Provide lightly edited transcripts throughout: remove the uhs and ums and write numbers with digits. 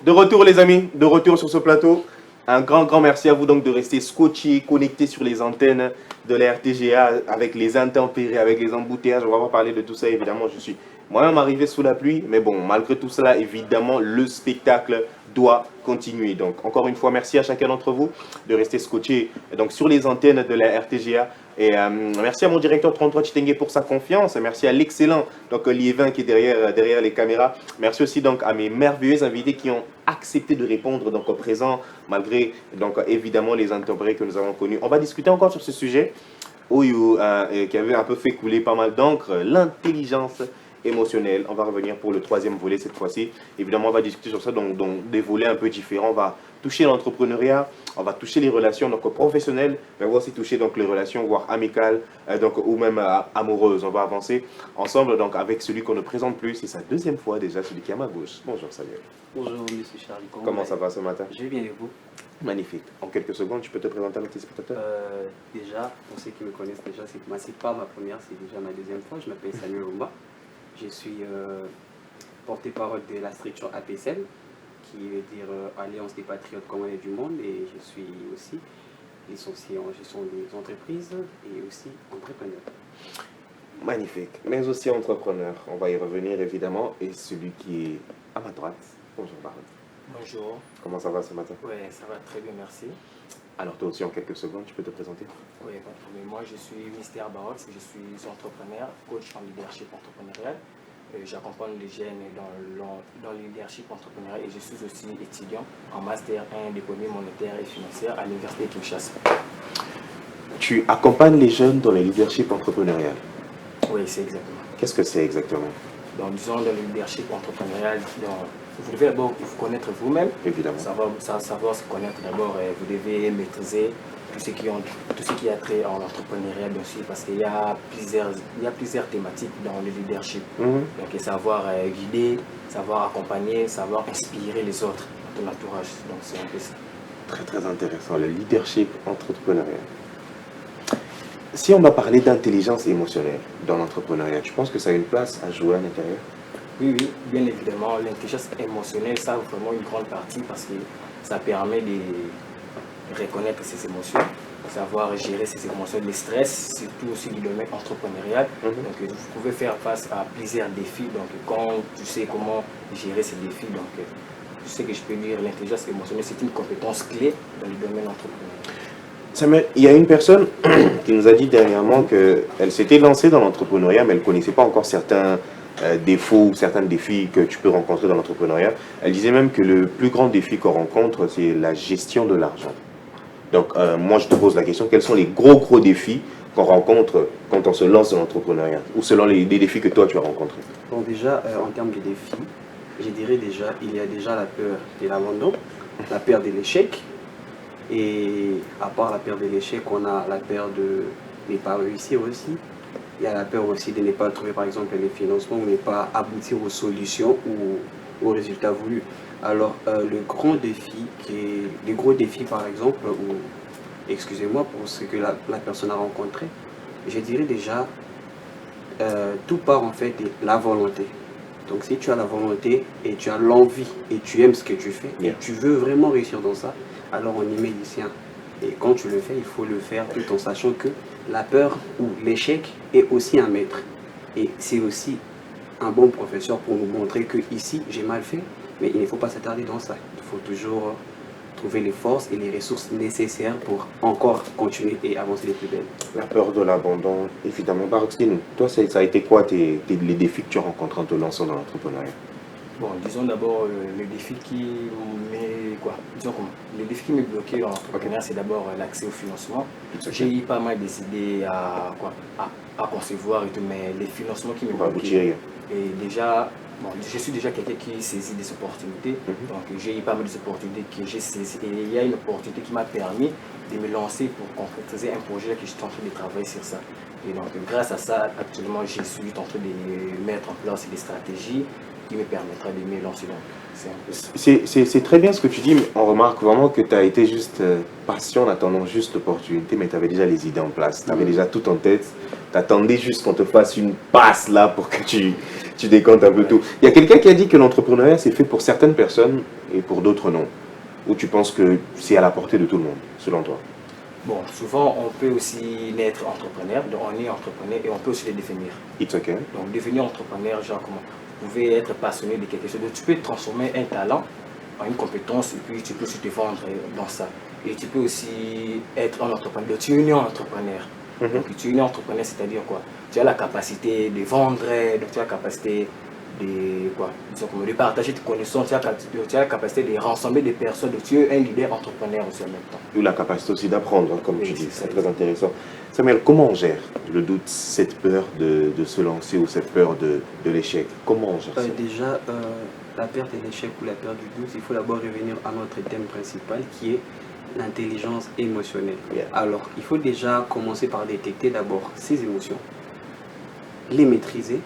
De retour les amis, de retour sur ce plateau. Un grand merci à vous donc de rester scotchés, connectés sur les antennes de la RTGA avec les intempéries, avec les embouteillages. On va pas parler de tout ça évidemment, je suis moi-même arrivé sous la pluie. Mais bon, malgré tout cela, évidemment, le spectacle doit continuer. Donc encore une fois, merci à chacun d'entre vous de rester scotché donc, sur les antennes de la RTGA. Et merci à mon directeur 33 Chitengue pour sa confiance. Merci à l'excellent donc Liévin qui est derrière les caméras. Merci aussi donc à mes merveilleux invités qui ont accepté de répondre donc au présent malgré donc évidemment les intempéries que nous avons connues. On va discuter encore sur ce sujet qui avait un peu fait couler pas mal d'encre, l'intelligence émotionnelle. On va revenir pour le troisième volet cette fois-ci. Évidemment, on va discuter sur ça, donc des volets un peu différents. On va toucher l'entrepreneuriat, on va toucher les relations donc, professionnelles, mais on va aussi toucher donc, les relations, voire amicales, donc, ou même amoureuses. On va avancer ensemble donc, avec celui qu'on ne présente plus. C'est sa deuxième fois déjà, celui qui est à ma gauche. Bonjour Samuel. Bonjour Monsieur Charlie. Comment ça va ce matin? Je vais bien et vous? Magnifique. En quelques secondes, tu peux te présenter à nos téléspectateurs? Déjà, pour ceux qui me connaissent déjà, c'est pas ma première, c'est déjà ma deuxième fois. Je m'appelle Samuel Rumba. Je suis porte-parole de la structure APSL, qui veut dire Alliance des Patriotes Congolais du Monde, et je suis aussi licencié en gestion des entreprises et aussi entrepreneur. Magnifique, mais aussi entrepreneur. On va y revenir évidemment. Et celui qui est à ma droite. Bonjour Baron. Bonjour. Comment ça va ce matin? Oui, ça va très bien, merci. Alors toi aussi en quelques secondes, tu peux te présenter? Oui, pas de problème. Moi, je suis Mister Barox, je suis entrepreneur, coach en leadership entrepreneurial. J'accompagne les jeunes dans le leadership entrepreneurial et je suis aussi étudiant en Master 1 d'économie monétaire et financière à l'Université de Kinshasa. Tu accompagnes les jeunes dans le leadership entrepreneurial? Oui, c'est exactement. Qu'est-ce que c'est exactement? Donc, disons, dans le leadership entrepreneurial, vous devez d'abord vous connaître vous-même. Évidemment. Savoir se connaître d'abord. Vous devez maîtriser tout ce qui a trait en entrepreneuriat, bien sûr, parce qu'il y a plusieurs thématiques dans le leadership. Donc, savoir guider, savoir accompagner, savoir inspirer les autres de l'entourage. Donc, c'est un peu ça. Très intéressant, le leadership entrepreneurial. Si on va parler d'intelligence émotionnelle dans l'entrepreneuriat, tu penses que ça a une place à jouer à l'intérieur? Oui, bien évidemment. L'intelligence émotionnelle, ça a vraiment une grande partie parce que ça permet de reconnaître ses émotions, savoir gérer ses émotions, le stress, surtout aussi du domaine entrepreneurial. Donc, vous pouvez faire face à plusieurs défis. Donc, quand tu sais comment gérer ces défis, donc, je sais que je peux dire l'intelligence émotionnelle, c'est une compétence clé dans le domaine entrepreneurial. Samuel, il y a une personne qui nous a dit dernièrement qu'elle s'était lancée dans l'entrepreneuriat, mais elle ne connaissait pas encore certains défauts, certains défis que tu peux rencontrer dans l'entrepreneuriat. Elle disait même que le plus grand défi qu'on rencontre, c'est la gestion de l'argent. Donc, moi, je te pose la question, quels sont les gros défis qu'on rencontre quand on se lance dans l'entrepreneuriat, ou selon les défis que toi, tu as rencontrés? Bon, déjà, en termes de défis, je dirais déjà, il y a déjà la peur de l'abandon, la peur de l'échec. Et à part la peur de l'échec, on a la peur de ne pas réussir aussi. Il y a la peur aussi de ne pas trouver par exemple les financements ou ne pas aboutir aux solutions ou aux résultats voulus. Alors le gros défi par exemple, ou excusez-moi pour ce que la personne a rencontré, je dirais déjà tout part en fait de la volonté. Donc si tu as la volonté et tu as l'envie et tu aimes ce que tu fais et tu veux vraiment réussir dans ça, alors on y met du sien. Et quand tu le fais, il faut le faire tout en sachant que la peur ou l'échec est aussi un maître. Et c'est aussi un bon professeur pour nous montrer que ici, j'ai mal fait, mais il ne faut pas s'attarder dans ça. Il faut toujours trouver les forces et les ressources nécessaires pour encore continuer et avancer les plus belles. La peur de l'abandon, évidemment. Baroxine, toi, ça a été quoi les défis que tu as rencontrés en te lançant dans l'entrepreneuriat? Bon, disons d'abord le défi qui me bloquait dans l'entrepreneuriat, c'est d'abord l'accès au financement. J'ai eu pas mal d'idées à concevoir et tout, mais les financements qui me bloquaient. Et déjà, bon, je suis déjà quelqu'un qui saisit des opportunités. Donc j'ai eu pas mal d'opportunités que j'ai saisies. Et il y a une opportunité qui m'a permis de me lancer pour concrétiser un projet que je suis en train de travailler sur ça. Et donc grâce à ça, actuellement, je suis en train de mettre en place des stratégies qui me permettra de me lancer. C'est très bien ce que tu dis, mais on remarque vraiment que tu as été juste passion en attendant juste l'opportunité, mais tu avais déjà les idées en place. Tu avais déjà tout en tête. Tu attendais juste qu'on te fasse une passe là pour que tu décomptes un peu tout. Il y a quelqu'un qui a dit que l'entrepreneuriat, c'est fait pour certaines personnes et pour d'autres non. Ou tu penses que c'est à la portée de tout le monde, selon toi? Bon, souvent, on peut aussi naître entrepreneur, donc on est entrepreneur et on peut aussi le devenir. It's okay. Donc, devenir entrepreneur, genre comment? Vous pouvez être passionné de quelque chose. Donc, tu peux transformer un talent en une compétence et puis tu peux aussi te vendre dans ça. Et tu peux aussi être un entrepreneur. Donc, tu es né entrepreneur. Donc, tu es né entrepreneur, c'est-à-dire quoi? Tu as la capacité de vendre, donc tu as la capacité de partager tes connaissances, tu as la capacité de rassembler des personnes, donc tu es un leader entrepreneur aussi en même temps. Ou la capacité aussi d'apprendre, comme Oui, tu dis, c'est ça. très intéressant. Samuel, comment on gère le doute, cette peur de se lancer ou cette peur de l'échec? Comment on gère ça? Déjà, la peur de l'échec ou la peur du doute, il faut d'abord revenir à notre thème principal qui est l'intelligence émotionnelle. Yeah. Alors, il faut déjà commencer par détecter d'abord ces émotions, les maîtriser,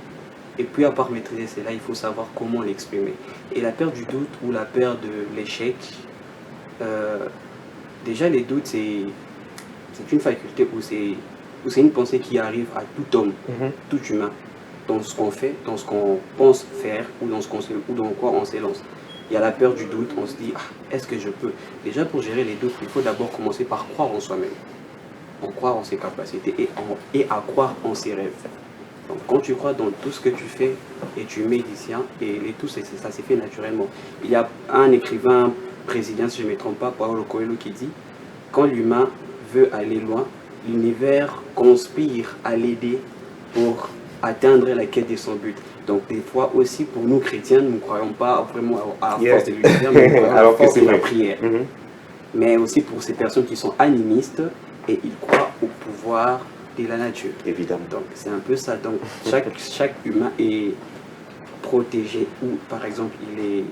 et puis à part maîtriser cela, il faut savoir comment l'exprimer. Et la peur du doute ou la peur de l'échec, déjà les doutes, c'est une faculté ou c'est une pensée qui arrive à tout homme, tout humain, dans ce qu'on fait, dans ce qu'on pense faire ou dans quoi on s'élance. Il y a la peur du doute, on se dit, est-ce que je peux? Déjà pour gérer les doutes, il faut d'abord commencer par croire en soi-même, en croire en ses capacités et à croire en ses rêves. Donc quand tu crois dans tout ce que tu fais et tu mets d'ici, et tout ça s'est fait naturellement. Il y a un écrivain brésilien, si je ne me trompe pas, Paulo Coelho, qui dit, quand l'humain veut aller loin, l'univers conspire à l'aider pour atteindre la quête de son but. Donc des fois aussi pour nous chrétiens, nous ne croyons pas vraiment à la force de l'univers, mais nous croyons à la force de la prière. Mais aussi pour ces personnes qui sont animistes et ils croient au pouvoir de la nature. Évidemment. Donc c'est un peu ça. Donc chaque humain est protégé ou par exemple il est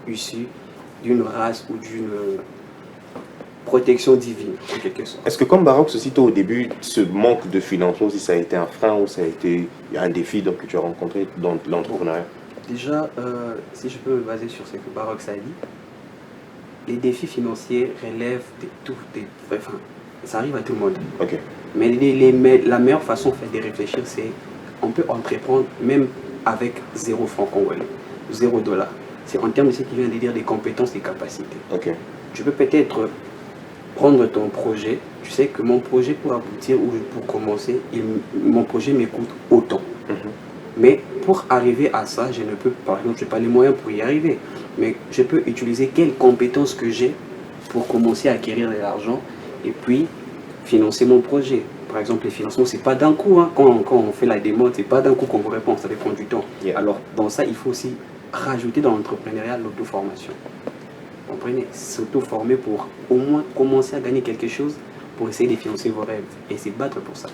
issu d'une race ou d'une protection divine en quelque sorte. Est-ce que comme Baroque, aussi toi au début, ce manque de financement, si ça a été un frein ou ça a été un défi donc, que tu as rencontré dans l'entrepreneuriat? Déjà, si je peux me baser sur ce que Baroque a dit, les défis financiers relèvent de tout, enfin, ça arrive à tout le monde. Okay. Mais la meilleure façon de réfléchir, c'est on peut entreprendre même avec 0 franc congolais, 0 $. C'est en termes de ce qui vient de dire des compétences et capacités. Okay. Tu peux peut-être prendre ton projet, tu sais que mon projet pour aboutir ou pour commencer, mon projet me coûte autant. Mais pour arriver à ça, je ne peux, par exemple, je n'ai pas les moyens pour y arriver, mais je peux utiliser quelles compétences que j'ai pour commencer à acquérir de l'argent et puis financer mon projet. Par exemple, les financements, ce n'est pas d'un coup. Quand on fait la démo, ce n'est pas d'un coup qu'on vous répond, ça dépend du temps. Yeah. Alors, dans ça, il faut aussi rajouter dans l'entrepreneuriat l'auto-formation. Comprenez, s'auto-former pour au moins commencer à gagner quelque chose pour essayer de financer vos rêves et se battre pour ça.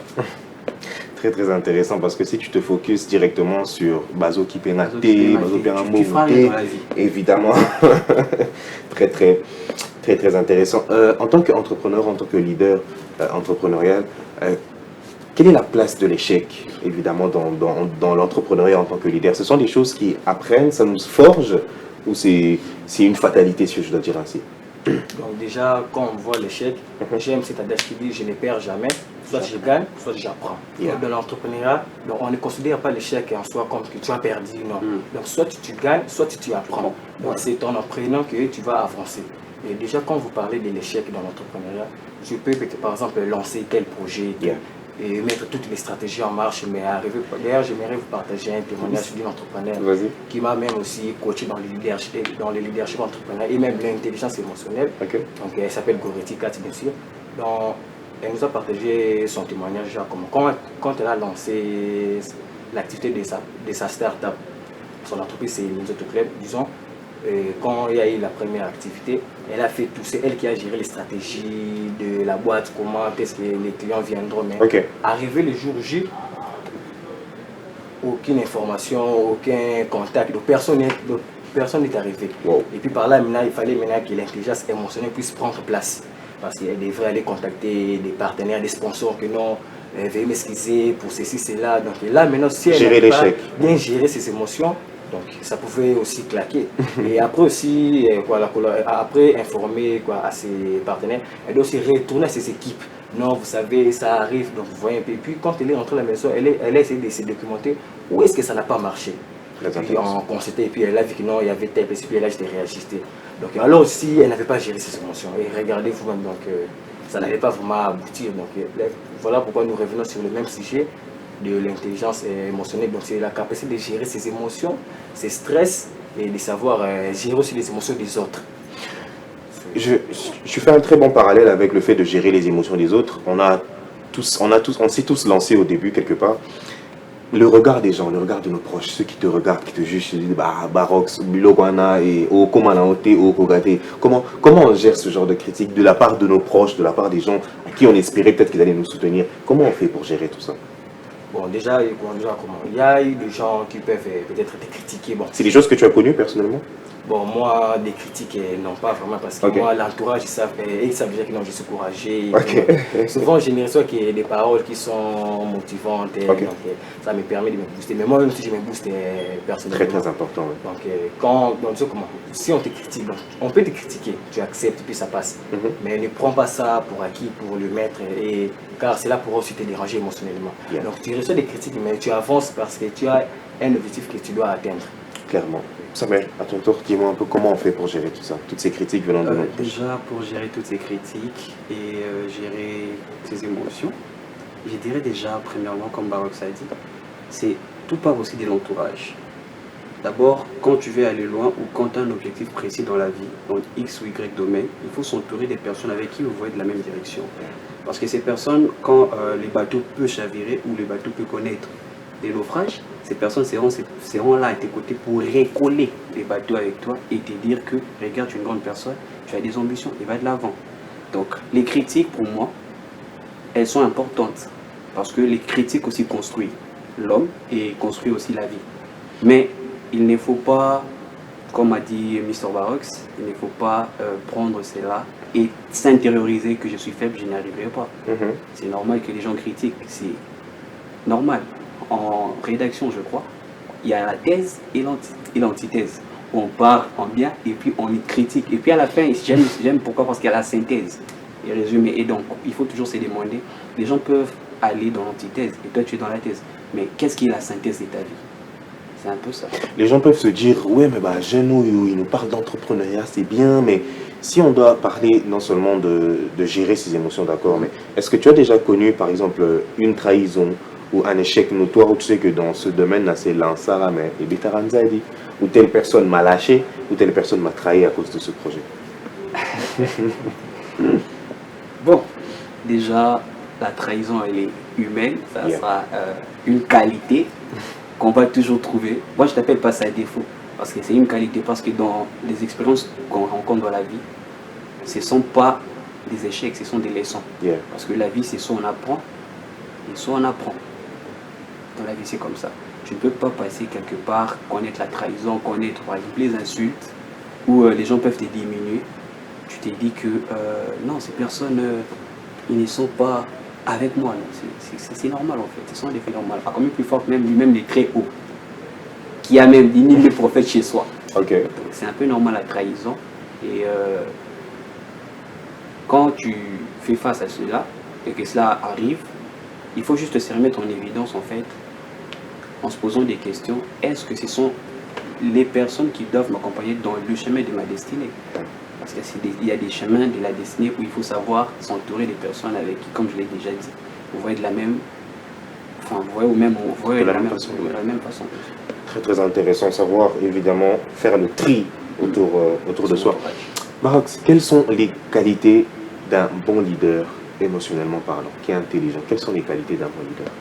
Très très intéressant parce que si tu te focuses directement sur Bazo Kipenate, Bazo Peramouté, évidemment, très intéressant. En tant qu'entrepreneur, en tant que leader entrepreneurial, quelle est la place de l'échec, évidemment, dans l'entrepreneuriat en tant que leader? Ce sont des choses qui apprennent, ça nous forge, ou c'est une fatalité, si je dois dire ainsi? Donc déjà, quand on voit l'échec, j'aime cet adage qui dit « je ne perds jamais ». Soit je gagne, soit j'apprends. Yeah. Dans l'entrepreneuriat, on ne considère pas l'échec en soi comme que tu as perdu, non. Donc soit tu gagnes, soit tu apprends. Donc c'est en apprenant que tu vas avancer. Et déjà, quand vous parlez de l'échec dans l'entrepreneuriat, je peux par exemple lancer tel projet et mettre toutes les stratégies en marche, mais arriver. D'ailleurs, j'aimerais vous partager un témoignage d'une entrepreneur qui m'a même aussi coaché dans le leadership entrepreneurial et même l'intelligence émotionnelle. Okay. Donc elle s'appelle Goretti Kat, bien sûr. Donc, elle nous a partagé son témoignage quand elle a lancé l'activité de sa start-up. Son entreprise, c'est Minzoto Club, disons. Et quand il y a eu la première activité, elle a fait tout. C'est elle qui a géré les stratégies de la boîte, comment est-ce que les clients viendront. Mais arrivé le jour J, aucune information, aucun contact, donc personne n'est arrivé. Wow. Et puis par là, maintenant, il fallait que l'intelligence émotionnelle puisse prendre place. Parce qu'elle devrait aller contacter des partenaires, des sponsors que non, veuillez m'excuser pour ceci, cela. Donc là, maintenant, si elle n'a pas bien géré ses émotions, Donc ça pouvait aussi claquer. Et après aussi, après informer à ses partenaires, elle doit aussi retourner à ses équipes. Non, vous savez, ça arrive, donc vous voyez un peu. Et puis quand elle est rentrée à la maison, elle a essayé de se documenter où est-ce que ça n'a pas marché. Puis on constatait, et puis elle a vu que non, il y avait tel, et puis elle a juste réajusté. Donc alors aussi, elle n'avait pas géré ses émotions. Et regardez vous-même, donc ça n'allait pas vraiment aboutir. Donc voilà pourquoi nous revenons sur le même sujet de l'intelligence émotionnelle. Donc c'est la capacité de gérer ses émotions, ses stress, et de savoir gérer aussi les émotions des autres. Je fais un très bon parallèle avec le fait de gérer les émotions des autres. On s'est tous lancés au début quelque part. Le regard des gens, le regard de nos proches, ceux qui te regardent, qui te jugent, qui te disent Barox, Bilogwana et Okomanaote, Okogate. Comment on gère ce genre de critique de la part de nos proches, de la part des gens à qui on espérait peut-être qu'ils allaient nous soutenir? Comment on fait pour gérer tout ça? Bon, déjà, comment? Il y a eu des gens qui peuvent peut-être te critiquer. Bon, c'est des choses que tu as connues personnellement? Bon, moi, des critiques, non pas vraiment, parce que moi, l'entourage, ils savent déjà que non, je suis courageux. Souvent, je ne reçois que des paroles qui sont motivantes, donc ça me permet de me booster. Mais moi, même si je me booste personnellement. Très, très important. Donc, si on te critique, donc, on peut te critiquer, tu acceptes, puis ça passe. Mais ne prends pas ça pour acquis, pour le mettre, car c'est là pour aussi te déranger émotionnellement. Donc, tu reçois des critiques, mais tu avances parce que tu as un objectif que tu dois atteindre. Clairement. Samuel, à ton tour, dis-moi un peu comment on fait pour gérer tout ça, toutes ces critiques venant de nous. Déjà, pour gérer toutes ces critiques et gérer ces émotions, je dirais déjà, premièrement, comme Barox a dit, c'est tout part aussi de l'entourage. D'abord, quand tu veux aller loin ou quand tu as un objectif précis dans la vie, dans X ou Y domaine, il faut s'entourer des personnes avec qui vous voyez de la même direction. Parce que ces personnes, quand les bateaux peuvent chavirer ou les bateaux peuvent connaître des naufrages, ces personnes seront là à tes côtés pour récoller les bateaux avec toi et te dire que regarde, tu es une grande personne, tu as des ambitions et va de l'avant. Donc les critiques pour moi, elles sont importantes parce que les critiques aussi construisent l'homme et construisent aussi la vie. Mais il ne faut pas, comme a dit Mr. Barox, il ne faut pas prendre cela et s'intérioriser que je suis faible, je n'y arriverai pas. C'est normal que les gens critiquent, c'est normal. En rédaction, je crois, il y a la thèse et l'antithèse. On part en bien et puis on critique. Et puis à la fin, j'aime pourquoi? Parce qu'il y a la synthèse et résumé. Et donc, il faut toujours se demander, les gens peuvent aller dans l'antithèse et toi tu es dans la thèse. Mais qu'est-ce qui est la synthèse de ta vie? C'est un peu ça. Les gens peuvent se dire, ouais, mais Jeannot, il nous parle d'entrepreneuriat, c'est bien, mais si on doit parler non seulement de gérer ses émotions, d'accord, mais est-ce que tu as déjà connu, par exemple, une trahison ou un échec notoire où tu sais que dans ce domaine, c'est l'ansara, mais les Bitaranza dit, ou telle personne m'a lâché, ou telle personne m'a trahi à cause de ce projet? Bon, déjà, la trahison, elle est humaine, ça sera une qualité qu'on va toujours trouver. Moi, je ne t'appelle pas ça un défaut, parce que c'est une qualité, parce que dans les expériences qu'on rencontre dans la vie, ce ne sont pas des échecs, ce sont des leçons. Parce que la vie, c'est soit on apprend, et soit on apprend. Dans la vie, c'est comme ça. Tu ne peux pas passer quelque part, connaître la trahison, connaître par exemple les insultes, où les gens peuvent te diminuer. Tu te dis que non, ces personnes, ils ne sont pas avec moi. C'est normal en fait, ce sont des faits normaux. Encore même plus fort, même les très hauts, qui a même dit le prophète chez soi. C'est un peu normal la trahison. Et quand tu fais face à cela, et que cela arrive, il faut juste se remettre en évidence en fait, en se posant des questions. Est-ce que ce sont les personnes qui doivent m'accompagner dans le chemin de ma destinée? Parce qu'il y a des chemins de la destinée où il faut savoir s'entourer des personnes avec qui, comme je l'ai déjà dit, vous voyez de la même, enfin vous voyez de la même façon. Très très intéressant, savoir évidemment faire le tri autour de soi. Barox, quelles sont les qualités d'un bon leader émotionnellement parlant, qui est intelligent? Quelles sont les qualités d'un bon leader?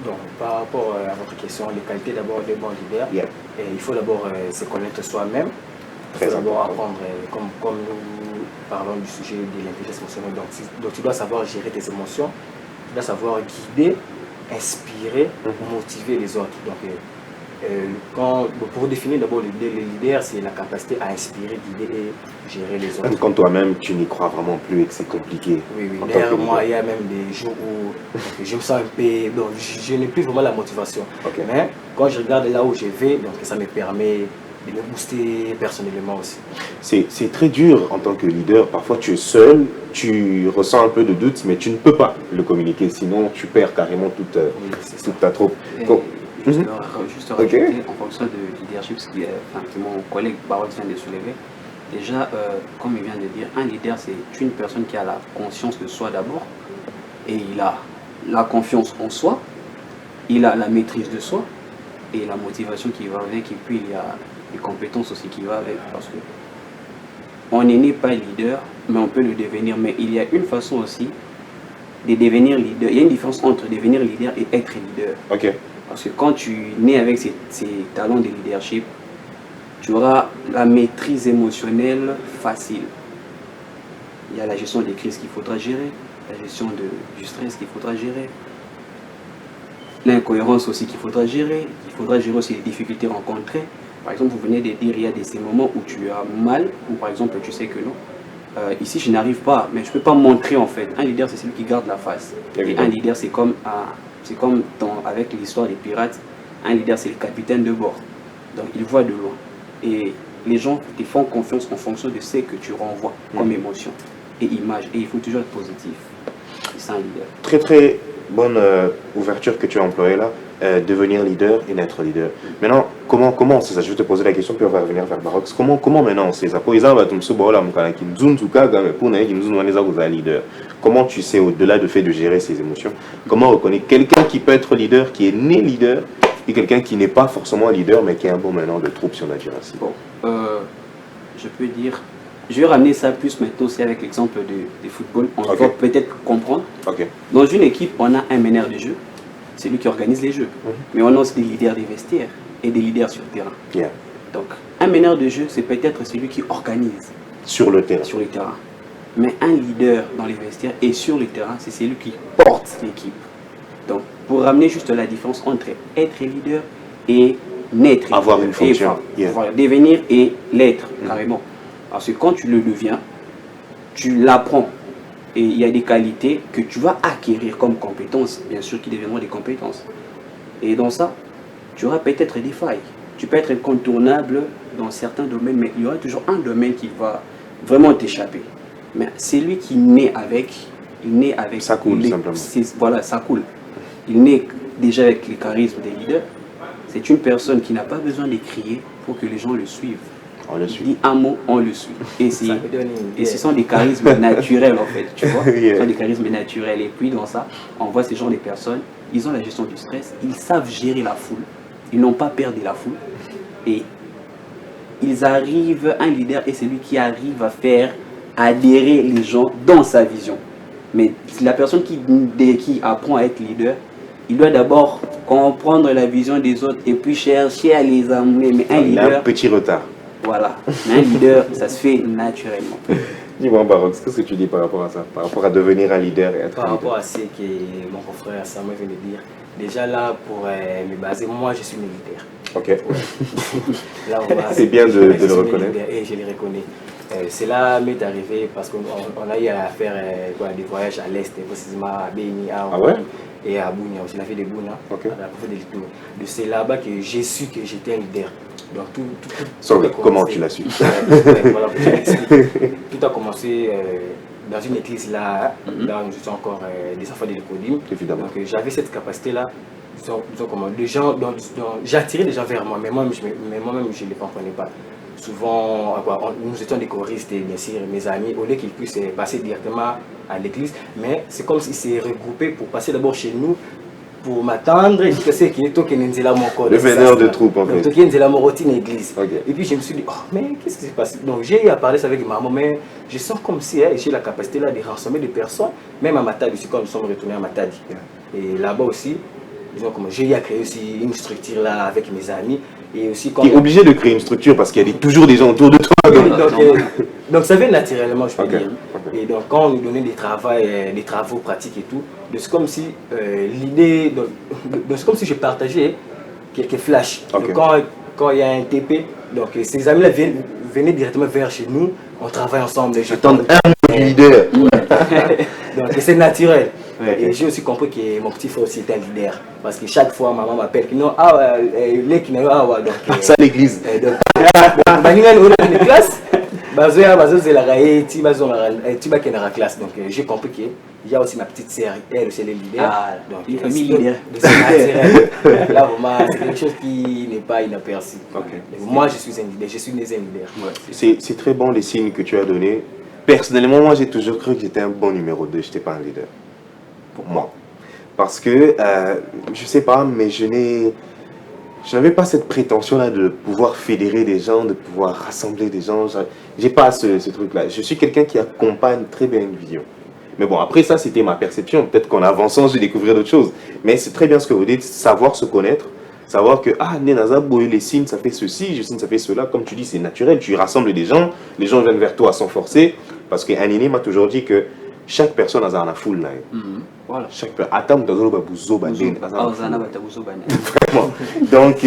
Donc, par rapport à votre question, les qualités d'abord d'un bon leader, il faut d'abord se connaître soi-même. Il faut d'abord apprendre, comme nous parlons du sujet de l'intelligence émotionnelle, donc tu dois savoir gérer tes émotions, tu dois savoir guider, inspirer, motiver les autres. Donc, Pour définir d'abord le leader, c'est la capacité à inspirer, guider et gérer les autres. Quand toi-même, tu n'y crois vraiment plus et que c'est compliqué. Oui. D'ailleurs, moi, il y a même des jours où je me sens un peu... Donc, je n'ai plus vraiment la motivation. Mais quand je regarde là où je vais, donc ça me permet de me booster personnellement aussi. C'est très dur en tant que leader. Parfois, tu es seul, tu ressens un peu de doute, mais tu ne peux pas le communiquer. Sinon, tu perds carrément toute ta troupe. Juste rajouter en fonction de leadership, ce que mon collègue Baroque vient de soulever. Déjà, comme il vient de dire, un leader, c'est une personne qui a la conscience de soi d'abord, et il a la confiance en soi, il a la maîtrise de soi, et la motivation qui va avec, et puis il y a les compétences aussi qui vont avec, parce que on n'est pas leader, mais on peut le devenir. Mais il y a une façon aussi de devenir leader. Il y a une différence entre devenir leader et être leader. Parce que quand tu nais avec ces talents de leadership, tu auras la maîtrise émotionnelle facile. Il y a la gestion des crises qu'il faudra gérer, la gestion du stress qu'il faudra gérer, l'incohérence aussi qu'il faudra gérer. Il faudra gérer aussi les difficultés rencontrées. Par exemple, vous venez de dire il y a ces moments où tu as mal, ou par exemple tu sais que non. Ici, je n'arrive pas, mais je ne peux pas montrer en fait. Un leader, c'est celui qui garde la face. Et un leader, c'est comme avec l'histoire des pirates. Un leader, c'est le capitaine de bord. Donc, il voit de loin. Et les gens te font confiance en fonction de ce que tu renvoies comme émotion et image. Et il faut toujours être positif. C'est un leader. Très très bonne ouverture que tu as employée là. Devenir leader et n'être leader. Maintenant, comment c'est ça? Je vais te poser la question, puis on va revenir vers Baroque. Comment maintenant c'est ça? Comment tu sais, au-delà du fait de gérer ses émotions, comment reconnaître quelqu'un qui peut être leader, qui est né leader, et quelqu'un qui n'est pas forcément leader, mais qui est un bon maintenant de troupe, si on a dit ainsi? Bon, je peux dire, je vais ramener ça plus maintenant aussi avec l'exemple de football. On va peut-être comprendre. Dans une équipe, on a un meneur de jeu. C'est lui qui organise les jeux. Mais on a aussi des leaders des vestiaires et des leaders sur le terrain. Donc, un meneur de jeu, c'est peut-être celui qui organise sur le terrain. Mais un leader dans les vestiaires et sur le terrain, c'est celui qui porte l'équipe. Donc, pour ramener juste la différence entre être leader et n'être. Avoir une fonction. Voilà, devenir et l'être, carrément. Parce que quand tu le deviens, tu l'apprends. Et il y a des qualités que tu vas acquérir comme compétences, bien sûr, qui deviendront des compétences. Et dans ça, tu auras peut-être des failles. Tu peux être incontournable dans certains domaines, mais il y aura toujours un domaine qui va vraiment t'échapper. Mais c'est lui qui naît avec... Ça coule, simplement. Voilà, ça coule. Il naît déjà avec les charismes des leaders. C'est une personne qui n'a pas besoin de crier pour que les gens le suivent. On le suit. Il dit un mot, on le suit. Et ce sont des charismes naturels en fait, tu vois. Ce sont des charismes naturels. Et puis dans ça, on voit ces gens de personnes, ils ont la gestion du stress, ils savent gérer la foule, ils n'ont pas peur de la foule. Et ils arrivent, un leader est celui qui arrive à faire adhérer les gens dans sa vision. Mais la personne qui apprend à être leader, il doit d'abord comprendre la vision des autres et puis chercher à les amener. Mais un leader... Il a un petit retard. Voilà, mais un leader, ça se fait naturellement. Dis-moi, Baroque, qu'est-ce que tu dis par rapport à ça? Par rapport à devenir un leader et être Par rapport à ce que mon confrère Samuel vient de dire, déjà là, pour me baser, moi je suis militaire. Là, c'est bien de le reconnaître. Et je le reconnais. Cela m'est arrivé parce qu'on a eu à faire des voyages à l'Est, précisément à Béni, et à Bounia. J'ai fait des Bouna, de c'est là-bas que j'ai su que j'étais un leader. Donc, comment tu l'as su? Voilà, tout a commencé dans une église là, là où je suis encore des enfants de l'Écodim. Évidemment. Donc j'avais cette capacité-là. J'attirais des gens vers moi, mais moi-même je ne les comprenais pas. Souvent, nous étions des choristes et bien sûr mes amis, au lieu qu'ils puissent passer directement à l'église, mais c'est comme s'ils s'est regroupés pour passer d'abord chez nous, pour m'attendre et que c'est qui est toqué Nenzela mon corps. Le veneur de troupe en fait. Toqué Nenzela mon routine église. Et puis je me suis dit, oh mais qu'est-ce qui s'est passé? Donc j'ai eu à parler avec maman, mais je sens comme si j'ai la capacité là de rassembler des personnes, même à Matadi, aussi quand nous sommes retournés à Matadi. Et là-bas aussi, j'ai eu à créer aussi une structure là avec mes amis. Et aussi quand... Tu es obligé de créer une structure parce qu'il y a toujours des gens autour de toi. Donc ça vient naturellement, je peux dire. Et donc quand on nous donnait des travaux pratiques et tout, c'est comme si l'idée, c'est comme si je partageais quelques flashs. Ok. Donc, quand il y a un TP, donc ces amis-là venaient directement vers chez nous, on travaille ensemble. J'attends un leader. Donc c'est naturel. Ouais. Et j'ai aussi compris que mon petit frère aussi était un leader. Parce que chaque fois, maman m'appelle, non, les qui n'ont pas, donc. Ça, l'église. Donc, on est classe. C'est la raie, tu vas dans la classe. Donc j'ai compris qu'il y a aussi ma petite sœur, elle aussi elle est leader. Donc une famille leader. Là, vraiment, c'est quelque chose qui n'est pas inaperçu. Okay. Moi, je suis un leader, je suis né un leader. Ouais. C'est très bon les signes que tu as donnés. Personnellement, moi, j'ai toujours cru que j'étais un bon numéro 2, je n'étais pas un leader. Pour moi. Parce que, je sais pas, mais je n'avais pas cette prétention-là de pouvoir fédérer des gens, de pouvoir rassembler des gens. J'ai pas ce truc-là. Je suis quelqu'un qui accompagne très bien une vision. Mais bon, après ça, c'était ma perception. Peut-être qu'en avançant, j'ai découvert d'autres choses. Mais c'est très bien ce que vous dites, savoir se connaître, savoir que, Nenaza, les signes, ça fait ceci, je signe, ça fait cela. Comme tu dis, c'est naturel. Tu rassembles des gens, les gens viennent vers toi sans forcer. Parce qu'un aîné m'a toujours dit que chaque personne a un foule là. Voilà. Chaque personne. Donc,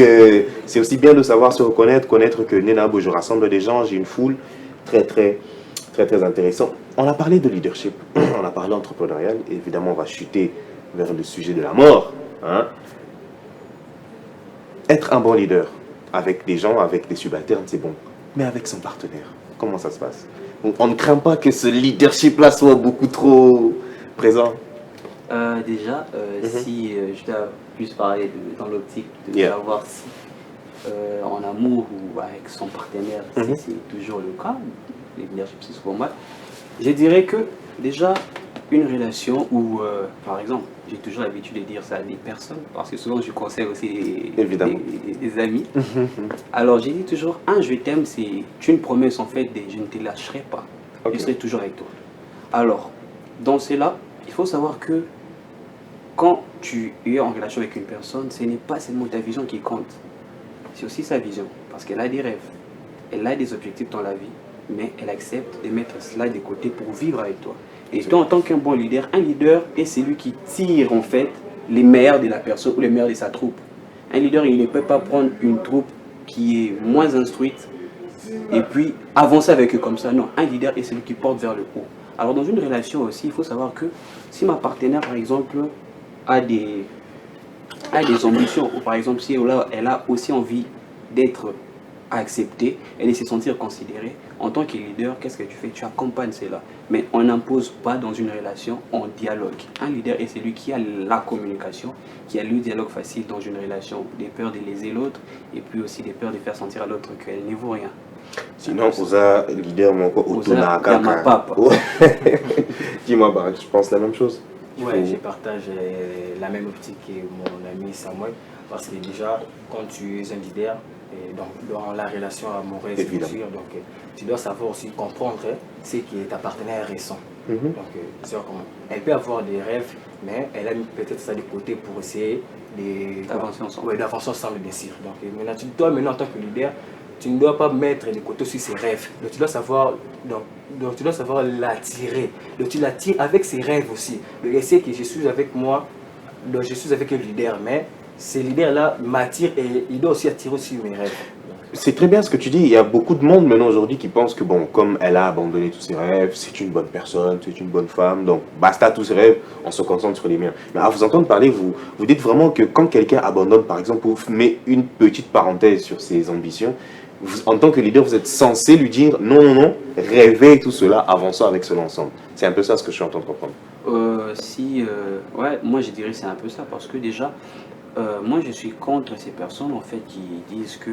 c'est aussi bien de savoir se reconnaître, connaître que Nenabo, je rassemble des gens, j'ai une foule. Très, très, très, très intéressant. On a parlé de leadership, on a parlé entrepreneurial. Évidemment, on va chuter vers le sujet de la mort. Hein. Être un bon leader avec des gens, avec des subalternes, c'est bon. Mais avec son partenaire, comment ça se passe? On ne craint pas que ce leadership-là soit beaucoup trop présent. Déjà, si je dois plus parler dans l'optique de savoir si en amour ou avec son partenaire, si c'est toujours le cas, le leadership c'est pour moi, je dirais que déjà une relation où, par exemple, j'ai toujours l'habitude de dire ça à des personnes, parce que souvent je conseille aussi des amis. Alors j'ai dit toujours, un je t'aime, c'est une promesse en fait, je ne te lâcherai pas, je serai toujours avec toi. Alors, dans cela, il faut savoir que quand tu es en relation avec une personne, ce n'est pas seulement ta vision qui compte, c'est aussi sa vision, parce qu'elle a des rêves, elle a des objectifs dans la vie, mais elle accepte de mettre cela de côté pour vivre avec toi. Et toi, en tant qu'un bon leader, un leader est celui qui tire en fait les meilleurs de la personne ou les meilleurs de sa troupe. Un leader, il ne peut pas prendre une troupe qui est moins instruite et puis avancer avec eux comme ça. Non, un leader est celui qui porte vers le haut. Alors dans une relation aussi, il faut savoir que si ma partenaire, par exemple, a des ambitions, ou par exemple si elle a aussi envie d'être acceptée et de se sentir considérée, en tant que leader, qu'est-ce que tu fais? Tu accompagnes cela. Mais on n'impose pas dans une relation, on dialogue. Un leader est celui qui a la communication, qui a le dialogue facile dans une relation, des peurs de léser l'autre et puis aussi des peurs de faire sentir à l'autre qu'elle ne vaut rien. Sinon, Oza, leader, mon Oza, ma papa. Dis-moi, je pense la même chose. Ouais, je partage la même optique que mon ami Samuel, parce que déjà, quand tu es un leader, et dans la relation amoureuse, bien sûr, donc tu dois savoir aussi comprendre ce que ta partenaire ressent. Donc, elle peut avoir des rêves, mais elle a mis peut-être ça de côté pour essayer d'avancer ensemble. Oui, d'avancer ensemble, bien sûr. Donc, maintenant, en tant que leader, tu ne dois pas mettre de côté sur ses rêves. Donc, tu dois savoir l'attirer. Donc, tu l'attires avec ses rêves aussi. Donc, elle sait que je suis avec moi, donc je suis avec un leader, mais ces leaders-là m'attirent et il doit aussi attirer aussi mes rêves. C'est très bien ce que tu dis. Il y a beaucoup de monde maintenant aujourd'hui qui pense que, bon, comme elle a abandonné tous ses rêves, c'est une bonne personne, c'est une bonne femme, donc basta tous ses rêves, on se concentre sur les miens. Mais à vous entendre parler, vous dites vraiment que quand quelqu'un abandonne, par exemple, vous met une petite parenthèse sur ses ambitions, en tant que leader, vous êtes censé lui dire non, non, non, rêvez tout cela, avançons avec cela ensemble. C'est un peu ça ce que je suis en train de comprendre. Ouais, moi je dirais c'est un peu ça, parce que déjà, moi je suis contre ces personnes en fait qui disent que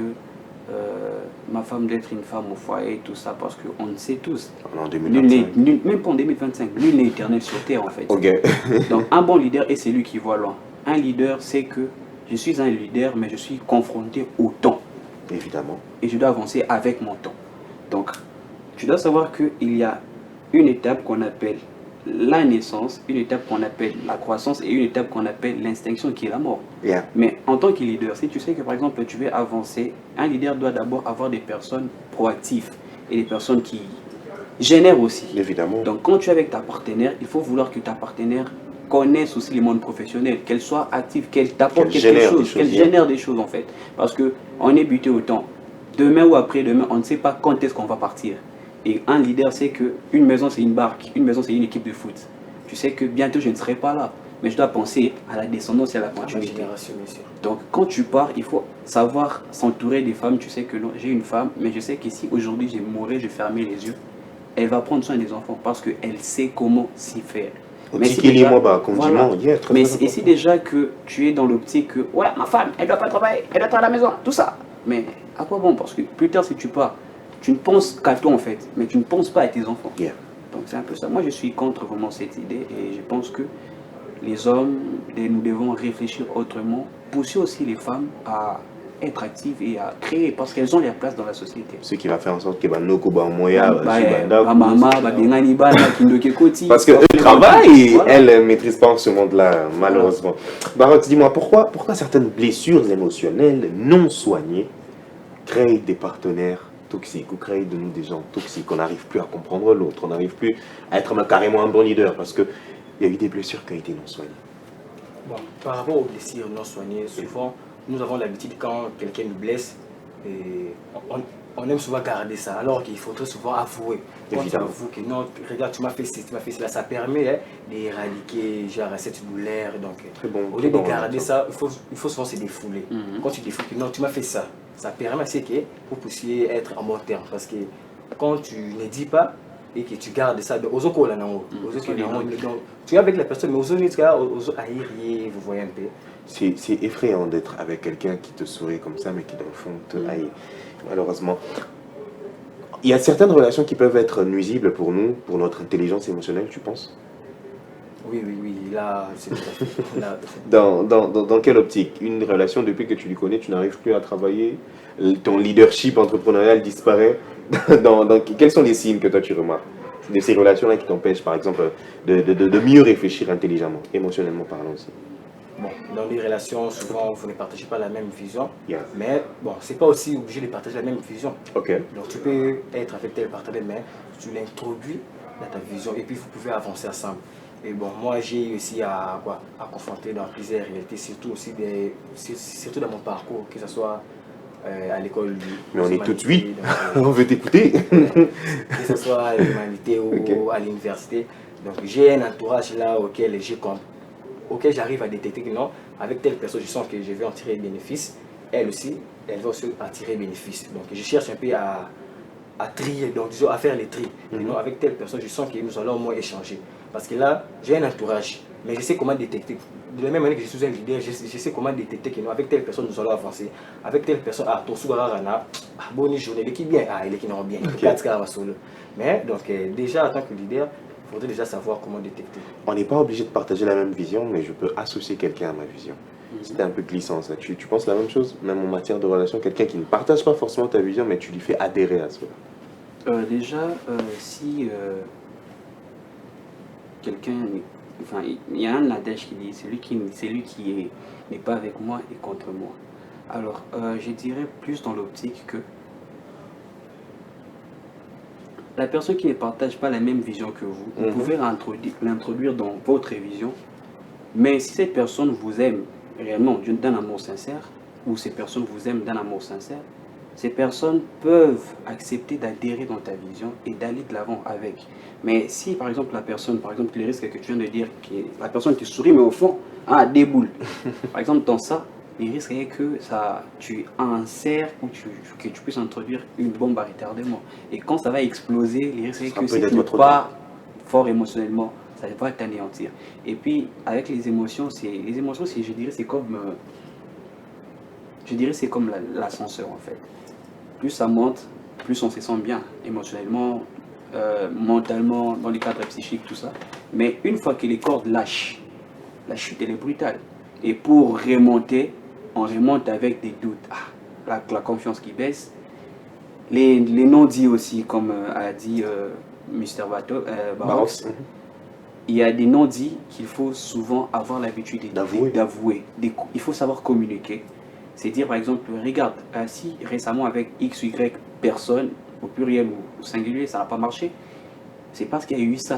ma femme d'être une femme au foyer, tout ça, parce qu'on le sait tous. En 2025. Même pas en 2025, nul n'est éternel sur terre en fait. Okay. Donc un bon leader est celui qui voit loin. Un leader, c'est que je suis un leader, mais je suis confronté au temps. Évidemment. Et je dois avancer avec mon temps. Donc, tu dois savoir qu'il y a une étape qu'on appelle la naissance, une étape qu'on appelle la croissance et une étape qu'on appelle l'extinction qui est la mort. Yeah. Mais en tant que leader, si tu sais que par exemple tu veux avancer, un leader doit d'abord avoir des personnes proactives et des personnes qui génèrent aussi. Évidemment. Donc quand tu es avec ta partenaire, il faut vouloir que ta partenaire connaisse aussi le monde professionnel, qu'elle soit active, qu'elle t'apporte Qu'elle quelque génère des chose, choses, qu'elle yeah. génère des choses en fait. Parce qu'on est buté au temps. Demain ou après-demain, on ne sait pas quand est-ce qu'on va partir. Et un leader sait qu'une maison c'est une barque, une maison c'est une équipe de foot. Tu sais que bientôt je ne serai pas là, mais je dois penser à la descendance et à la continuité. Génération, bien sûr. Donc quand tu pars, il faut savoir s'entourer des femmes. Tu sais que non, j'ai une femme, mais je sais que si aujourd'hui j'ai mouru, je fermais les yeux, elle va prendre soin des enfants parce qu'elle sait comment s'y faire. Mais si déjà, voilà. Mais si déjà que tu es dans l'optique que ouais, ma femme, elle doit pas travailler, elle doit être à la maison, tout ça. Mais à quoi bon? Parce que plus tard si tu pars, tu ne penses qu'à toi en fait, mais tu ne penses pas à tes enfants. Yeah. Donc c'est un peu ça. Moi je suis contre vraiment cette idée et je pense que les hommes, nous devons réfléchir autrement, pousser aussi les femmes à être actives et à créer parce qu'elles ont leur place dans la société. Ce qui va faire en sorte que Noko Moya, parce qu'eux travaillent et elles ne maîtrisent pas ce monde-là, malheureusement. Barox, dis-moi, pourquoi certaines blessures émotionnelles non soignées créent des partenaires toxiques ou créent de nous des gens toxiques? On n'arrive plus à comprendre l'autre, on n'arrive plus à être carrément un bon leader parce qu'il y a eu des blessures qui ont été non soignées. Bon, par rapport aux blessures non soignées, souvent, nous avons l'habitude quand quelqu'un nous blesse, et on aime souvent garder ça, alors qu'il faudrait souvent avouer. Quand tu avoues que non, regarde, tu m'as fait ci, tu m'as fait cela, ça permet d'éradiquer cette douleur. Donc, au lieu de garder ça, il faut souvent se défouler. Quand tu défoules que non, tu m'as fait ça, ça permet que vous puissiez être en bon terme. Parce que quand tu ne dis pas, et que tu gardes ça, tu es avec la personne, mais vous voyez un peu. C'est effrayant d'être avec quelqu'un qui te sourit comme ça, mais qui dans le fond te haït, malheureusement. Il y a certaines relations qui peuvent être nuisibles pour nous, pour notre intelligence émotionnelle, tu penses? Oui, là, c'est tout à fait. Là, dans quelle optique? Une relation, depuis que tu lui connais, tu n'arrives plus à travailler, ton leadership entrepreneurial disparaît. Quels sont les signes que toi tu remarques de ces relations-là qui t'empêchent, par exemple, de mieux réfléchir intelligemment, émotionnellement parlant aussi? Bon, dans les relations, souvent, vous ne partagez pas la même vision, yeah. Mais bon, c'est pas aussi obligé de partager la même vision. Okay. Donc, tu peux être avec tel partenaire, mais tu l'introduis dans ta vision et puis vous pouvez avancer ensemble. Et bon, moi, j'ai aussi à confronter dans plusieurs réalités, surtout dans mon parcours, que ce soit à l'école. Mais on est tout de suite, on veut t'écouter. Que ce soit à l'humanité ou à l'université. Donc, j'ai un entourage là auquel j'arrive à détecter que non, avec telle personne, je sens que je vais en tirer bénéfice. Elle aussi, elle va aussi en tirer bénéfice. Donc, je cherche un peu à trier, donc disons, à faire les tris. Non, avec telle personne, je sens que nous allons au moins échanger. Parce que là, j'ai un entourage, mais je sais comment détecter. De la même manière que je suis un leader, je sais comment détecter que non, avec telle personne, nous allons avancer. Avec telle personne, ton sourara, bonne journée, il est qui bien, il est qui non bien. Mais donc, déjà, en tant que leader, il faudrait déjà savoir comment détecter. On n'est pas obligé de partager la même vision, mais je peux associer quelqu'un à ma vision. C'était un peu glissant ça. Tu penses la même chose, même en matière de relation? Quelqu'un qui ne partage pas forcément ta vision, mais tu lui fais adhérer à cela. Déjà, si quelqu'un... Enfin, il y a un adage qui dit celui qui n'est pas avec moi est contre moi. Alors, je dirais plus dans l'optique que la personne qui ne partage pas la même vision que vous, vous pouvez l'introduire dans votre vision, mais si cette personne vous aime réellement d'un amour sincère, ou ces personnes vous aiment d'un amour sincère, ces personnes peuvent accepter d'adhérer dans ta vision et d'aller de l'avant avec. Mais si par exemple la personne, les risques que tu viens de dire, la personne te sourit mais au fond, déboule. Par exemple dans ça, les risques est que tu insères ou que tu puisses introduire une bombe à retardement. Et quand ça va exploser, les risques est que si tu n'es pas fort émotionnellement, ça va t'anéantir. Et puis avec les émotions, je dirais c'est comme l'ascenseur en fait. Plus ça monte, plus on se sent bien émotionnellement, mentalement, dans les cadres psychiques, tout ça. Mais une fois que les cordes lâchent, la chute elle est brutale. Et pour remonter, on remonte avec des doutes. La confiance qui baisse. Les non-dits aussi, comme a dit Mr. Barox. Il y a des non-dits qu'il faut souvent avoir l'habitude d'avouer. Il faut savoir communiquer. C'est dire par exemple, regarde, si récemment avec X ou Y personne, au pluriel ou au singulier, ça n'a pas marché, c'est parce qu'il y a eu ça.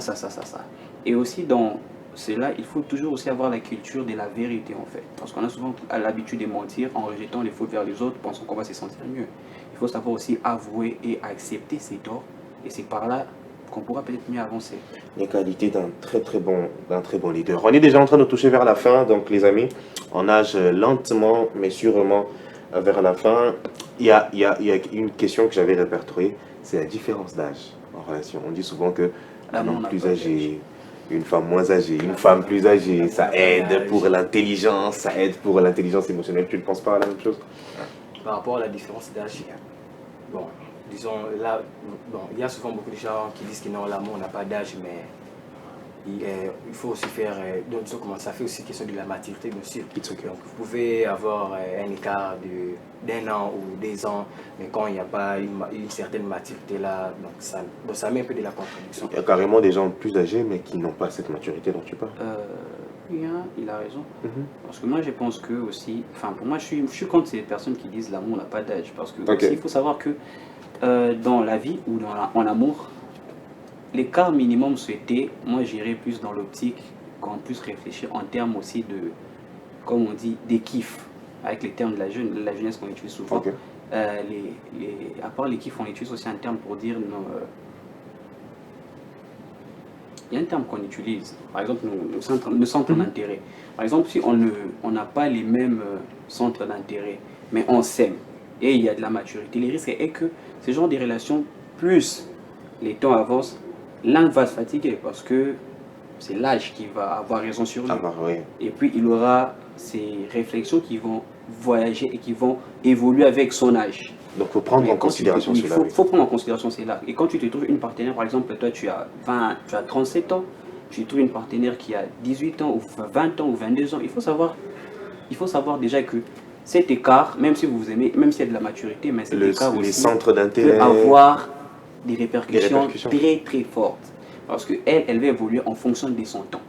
Et aussi dans cela, il faut toujours aussi avoir la culture de la vérité en fait. Parce qu'on a souvent l'habitude de mentir en rejetant les fautes vers les autres, pensant qu'on va se sentir mieux. Il faut savoir aussi avouer et accepter ses torts. Et c'est par là qu'on pourra peut-être mieux avancer. Les qualités d'un très bon leader. On est déjà en train de toucher vers la fin, donc les amis, on nage lentement mais sûrement vers la fin. Il y a une question que j'avais répertoriée, c'est la différence d'âge en relation. On dit souvent que un homme plus âgé, une femme moins âgée, une femme plus âgée, ça aide pour l'intelligence, ça aide pour l'intelligence émotionnelle. Tu ne penses pas à la même chose? Par rapport à la différence d'âge, bon, disons là, bon, il y a souvent beaucoup de gens qui disent que non, l'amour n'a pas d'âge, mais il faut aussi faire, donc disons comment ça fait aussi question de la maturité, bien sûr. Okay. Donc vous pouvez avoir un écart d'un an ou 2 ans, mais quand il n'y a pas une certaine maturité là, donc ça met un peu de la contradiction. Il y a carrément des gens plus âgés, mais qui n'ont pas cette maturité dont tu parles. Oui, hein, il a raison. Parce que moi, je pense que aussi, enfin, pour moi, je suis contre ces personnes qui disent l'amour n'a pas d'âge. Parce que aussi, il faut savoir que dans la vie ou en amour, l'écart minimum souhaité, moi, j'irais plus dans l'optique qu'on puisse réfléchir en termes aussi de, comme on dit, des kiffs, avec les termes de la jeunesse qu'on utilise souvent. Okay. À part les kiffs, on utilise aussi un terme pour dire il y a un terme qu'on utilise, par exemple nos centres d'intérêt. Par exemple, si on n'a pas les mêmes centres d'intérêt, mais on s'aime et il y a de la maturité, le risque est que ce genre de relations, plus les temps avancent, l'un va se fatiguer parce que c'est l'âge qui va avoir raison sur lui. Oui. Et puis il aura ces réflexions qui vont voyager et qui vont évoluer avec son âge. Donc il faut prendre en considération cela. Il faut prendre en considération cela. Et quand tu te trouves une partenaire, par exemple, toi tu as 37 ans, tu trouves une partenaire qui a 18 ans ou 20 ans ou 22 ans, il faut savoir déjà que cet écart, même si vous vous aimez, même s'il y a de la maturité, mais cet écart les aussi centres d'intérêt peut avoir des répercussions très très fortes. Parce qu'elle va évoluer en fonction de son temps.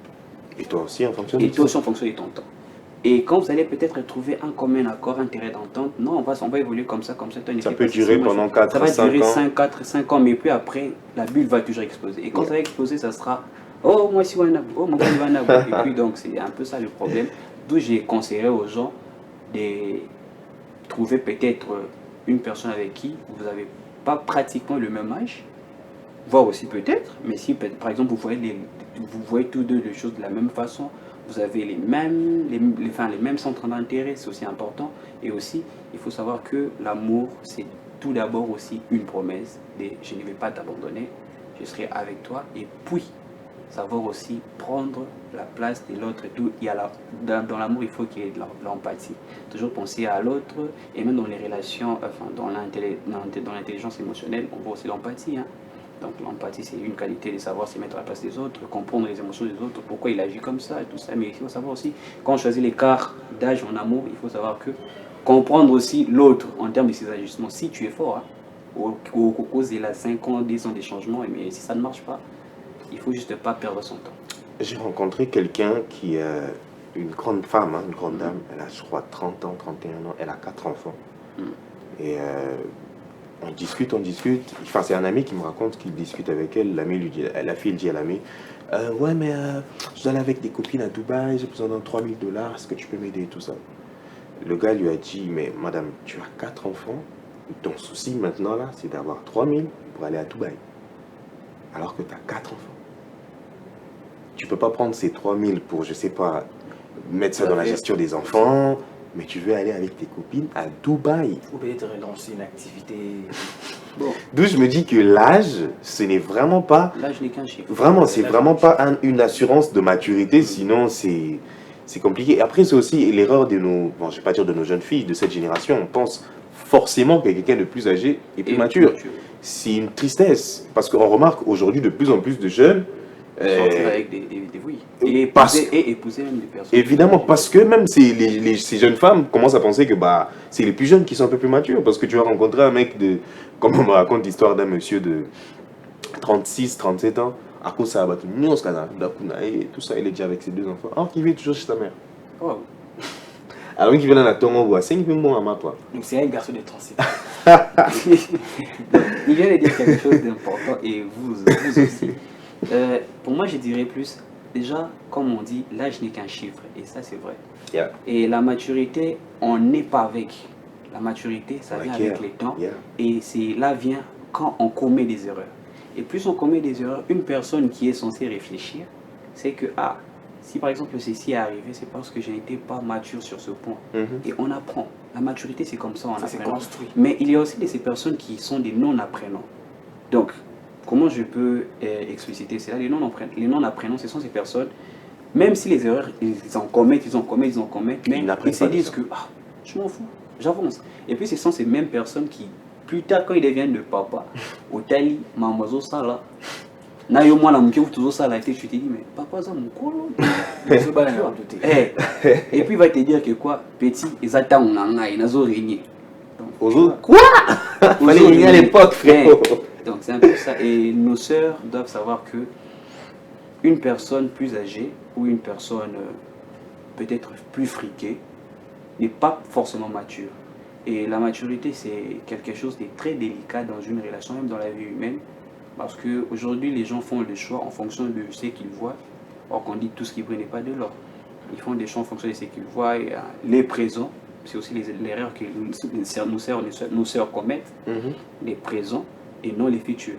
Et toi aussi en fonction de ton temps. Et quand vous allez peut-être trouver un commun accord, un terrain d'entente, non, on va évoluer comme ça. Ça peut durer pendant 4 ans. Ça va durer 5 ans, mais puis après, la bulle va toujours exploser. Et quand ça va exploser, ça sera « Oh, moi, si on a oh, mon gars, il va en avoir. » Et puis donc, c'est un peu ça le problème. D'où j'ai conseillé aux gens de trouver peut-être une personne avec qui vous n'avez pas pratiquement le même âge, voire aussi peut-être, mais si par exemple vous voyez tous deux les choses de la même façon, vous avez les mêmes centres d'intérêt, c'est aussi important. Et aussi, il faut savoir que l'amour, c'est tout d'abord aussi une promesse de « je ne vais pas t'abandonner, je serai avec toi ». Et puis, savoir aussi prendre la place de l'autre et tout. Dans l'amour, il faut qu'il y ait de l'empathie. Toujours penser à l'autre, et même dans les relations, enfin dans l'intelligence émotionnelle, on voit aussi l'empathie. Hein. Donc l'empathie, c'est une qualité de savoir se mettre à la place des autres, comprendre les émotions des autres, pourquoi il agit comme ça et tout ça. Mais il faut savoir aussi, quand on choisit l'écart d'âge en amour, il faut savoir que comprendre aussi l'autre en termes de ses ajustements. Si tu es fort, hein, au cours de 5 ans, 10 ans de changement, mais si ça ne marche pas, il ne faut juste pas perdre son temps. J'ai rencontré quelqu'un qui est une grande femme, hein, une grande dame, elle a je crois 30 ans, 31 ans, elle a 4 enfants. Et on discute, enfin c'est un ami qui me raconte qu'il discute avec elle, l'ami lui dit, la fille dit à l'ami, ouais mais je dois aller avec des copines à Dubaï, j'ai besoin de $3 000, est-ce que tu peux m'aider et tout ça. Le gars lui a dit, mais madame, tu as 4 enfants, ton souci maintenant là, c'est d'avoir 3 000 pour aller à Dubaï, alors que tu as 4 enfants. Tu peux pas prendre ces 3 000 pour, je sais pas, mettre ça dans la gestion des enfants, mais tu veux aller avec tes copines à Dubaï. Ou peut-être lancer une activité. Bon. D'où je me dis que l'âge, ce n'est vraiment pas. L'âge n'est qu'un chiffre. Vraiment, c'est vraiment pas une assurance de maturité, sinon c'est compliqué. Et après, c'est aussi l'erreur de nos, bon, je vais pas dire de nos jeunes filles de cette génération. On pense forcément que quelqu'un de plus âgé est plus mature. C'est une tristesse, parce qu'on remarque aujourd'hui de plus en plus de jeunes. Sortir avec des oui. Et épouser même des personnes. Évidemment, parce que même ces jeunes femmes commencent à penser que bah, c'est les plus jeunes qui sont un peu plus matures. Parce que tu vas rencontrer un mec de. Comme on me raconte l'histoire d'un monsieur de 36, 37 ans. À cause ça, et tout ça, il est déjà avec ses 2 enfants. Alors qu'il vit toujours chez sa mère. Oh. Alors qu'il vient dans la tombe, on voit 5 mois à ma toi. Donc c'est un garçon de 37 ans. Il vient de dire quelque chose d'important et vous aussi. Pour moi, je dirais plus déjà, comme on dit, l'âge n'est qu'un chiffre, et ça c'est vrai. Yeah. Et la maturité, on n'est pas avec. La maturité, ça vient avec les temps, et là vient quand on commet des erreurs. Et plus on commet des erreurs, une personne qui est censée réfléchir, c'est que, si par exemple ceci est arrivé, c'est parce que je n'étais pas mature sur ce point. Et on apprend. La maturité, c'est comme ça, on apprend. Mais il y a aussi ces personnes qui sont des non-apprenants. Donc, comment je peux expliciter cela? Les non-apprenants, ce sont ces personnes, même si les erreurs, ils en commettent, mais ils se disent que, je m'en fous, j'avance. Et puis, ce sont ces mêmes personnes qui, plus tard, quand ils deviennent de papa, au tali, maman, ça là, na yo mwana mke toujours ça là, tu te dis mais papa ça mon colo. Et puis il va te dire que quoi, petit, ils attendent ils ont régné. Quoi? Fallait régner à l'époque, frérot. Donc c'est un peu ça. Et nos sœurs doivent savoir que une personne plus âgée ou une personne peut-être plus friquée n'est pas forcément mature. Et la maturité, c'est quelque chose de très délicat dans une relation, même dans la vie humaine. Parce qu'aujourd'hui, les gens font le choix en fonction de ce qu'ils voient. Or qu'on dit tout ce qui brille n'est pas de l'or. Ils font des choix en fonction de ce qu'ils voient. Et, les présents, c'est aussi l'erreur que nos sœurs commettent. Les présents et non les futurs.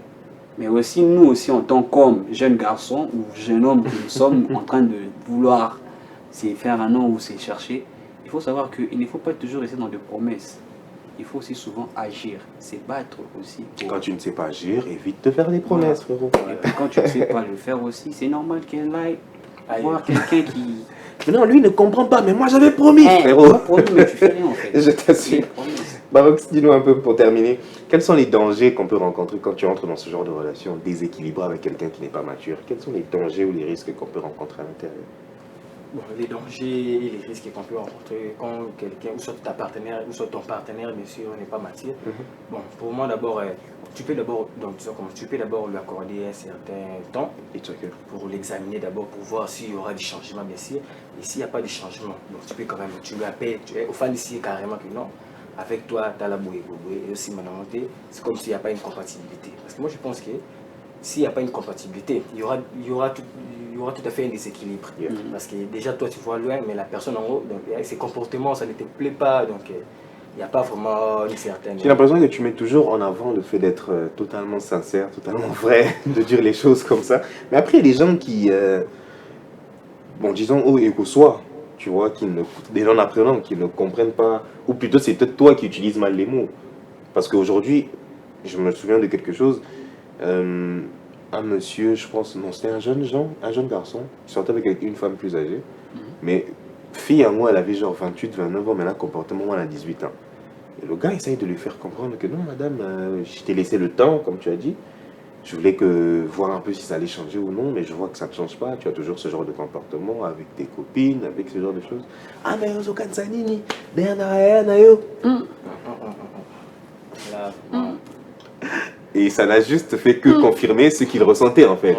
Mais aussi, nous aussi, en tant qu'hommes, jeunes garçons ou jeunes hommes que nous sommes en train de vouloir se faire un nom ou se chercher, il faut savoir qu'il ne faut pas toujours rester dans des promesses. Il faut aussi souvent agir, se battre aussi. Quand tu ne sais pas agir, évite de faire des promesses, frérot. Et puis quand tu ne sais pas le faire aussi, c'est normal qu'elle aille voir quelqu'un qui... Mais non, lui ne comprend pas, mais moi j'avais promis, frérot. Promis, mais tu fais rien en fait. Je t'assure. Barox, dis-nous un peu pour terminer, quels sont les dangers qu'on peut rencontrer quand tu entres dans ce genre de relation déséquilibrée avec quelqu'un qui n'est pas mature? Quels sont les dangers ou les risques qu'on peut rencontrer à l'intérieur? Bon, les dangers et les risques qu'on peut rencontrer quand quelqu'un, ou soit ta partenaire, ou soit ton partenaire, bien sûr, n'est pas mature. Bon, pour moi d'abord, tu peux d'abord lui accorder un certain temps pour l'examiner d'abord, pour voir s'il y aura du changement, bien sûr. Et s'il n'y a pas de changement, donc tu peux quand même, tu lui appelles, au fan ici carrément que non, avec toi, tu as la bouée, et aussi maintenant, c'est comme s'il n'y a pas une compatibilité. Parce que moi je pense que s'il n'y a pas une compatibilité, il y aura tout à fait un déséquilibre. Parce que déjà toi tu vois loin, mais la personne en haut, donc avec ses comportements, ça ne te plaît pas, donc il n'y a pas vraiment une certaine... J'ai l'impression que tu mets toujours en avant le fait d'être totalement sincère, totalement vrai, de dire les choses comme ça. Mais après, il y a des gens qui, bon, disons, haut et qu'au soir, tu vois, des gens apprenants qui ne comprennent pas, ou plutôt c'est peut-être toi qui utilises mal les mots. Parce qu'aujourd'hui, je me souviens de quelque chose, un monsieur, je pense, non, c'était un jeune garçon, il sortait avec une femme plus âgée, mais fille à moi, elle avait genre 28, 29 ans, mais là, comportement, elle a 18 ans. Et le gars essaye de lui faire comprendre que non, madame, je t'ai laissé le temps, comme tu as dit, je voulais voir un peu si ça allait changer ou non, mais je vois que ça ne change pas, tu as toujours ce genre de comportement avec tes copines, avec ce genre de choses. Ah, mais yo, Kansanini, et ça n'a juste fait que confirmer ce qu'il ressentait en fait.